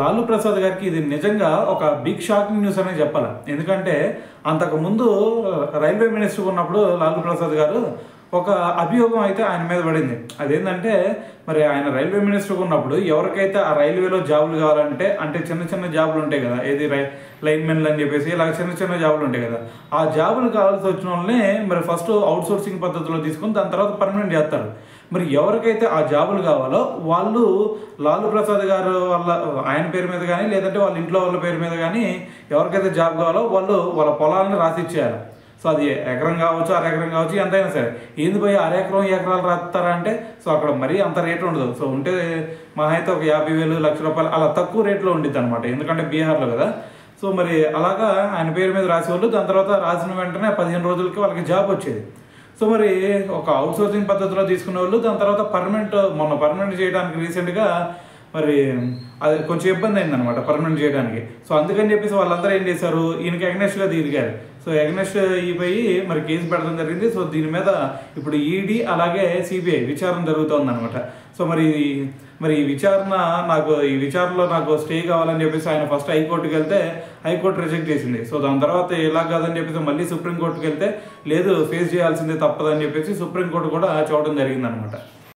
లాలూ ప్రసాద్ గారికి ఇది నిజంగా ఒక బిగ్ షాకింగ్ న్యూస్ అనే చెప్పాలి. ఎందుకంటే అంతకుముందు రైల్వే మినిస్టర్ ఉన్నప్పుడు లాలూ ప్రసాద్ గారు ఒక అభియోగం అయితే ఆయన మీద పడింది. అదేంటంటే మరి ఆయన రైల్వే మినిస్టర్ ఉన్నప్పుడు ఎవరికైతే ఆ రైల్వేలో జాబులు కావాలంటే అంటే చిన్న చిన్న జాబులు ఉంటాయి కదా, ఏది లైన్మెన్లు అని చెప్పేసి ఇలా చిన్న చిన్న జాబులు ఉంటాయి కదా, ఆ జాబులు కావాల్సి వచ్చిన వాళ్ళని మరి ఫస్ట్ అవుట్ సోర్సింగ్ పద్ధతిలో తీసుకుని దాని తర్వాత పర్మనెంట్ చేస్తారు. మరి ఎవరికైతే ఆ జాబులు కావాలో వాళ్ళు లాలూ ప్రసాద్ గారు వాళ్ళ ఆయన పేరు మీద కానీ లేదంటే వాళ్ళ ఇంట్లో వాళ్ళ పేరు మీద కానీ ఎవరికైతే జాబ్ కావాలో వాళ్ళు వాళ్ళ పొలాలను రాసిచ్చేయాలి. సో అది ఎకరం కావచ్చు, ఎకరం కావచ్చు, ఎంతైనా సరే. ఏంది పోయి ఎకరం ఎకరాలు రాస్తారా అంటే సో అక్కడ మరీ అంత రేటు ఉండదు. సో ఉంటే మహా అయితే ఒక 50,000 లక్ష రూపాయలు అలా తక్కువ రేట్లో ఉండిద్ది అనమాట, ఎందుకంటే బీహార్లో కదా. సో మరి అలాగా ఆయన పేరు మీద రాసేవాళ్ళు. దాని తర్వాత రాసిన వెంటనే 15 రోజులకి వాళ్ళకి జాబ్ వచ్చేది. సో మరి ఒక అవుట్ సోర్సింగ్ పద్ధతిలో తీసుకునే వాళ్ళు దాని తర్వాత మొన్న పర్మనెంట్ చేయడానికి రీసెంట్గా మరి అది కొంచెం ఇబ్బంది అయిందనమాట పర్మనెంట్ చేయడానికి. సో అందుకని చెప్పేసి వాళ్ళందరూ ఏం చేశారు, ఈయనకి ఎగ్నెస్ట్గా తిరిగారు. సో ఎగ్నెస్ట్ అయిపోయి మరి కేసు పెట్టడం జరిగింది. సో దీని మీద ఇప్పుడు ఈడీ అలాగే సిబిఐ విచారణ జరుగుతుంది అనమాట. సో మరి ఈ విచారణలో నాకు స్టే కావాలని చెప్పేసి ఆయన ఫస్ట్ హైకోర్టుకి వెళ్తే హైకోర్టు రిజెక్ట్ చేసింది. సో దాని తర్వాత ఇలా కాదని చెప్పేసి మళ్ళీ సుప్రీంకోర్టుకి వెళ్తే లేదు ఫేస్ చేయాల్సిందే తప్పదని చెప్పేసి సుప్రీంకోర్టు కూడా చూడడం జరిగింది అనమాట.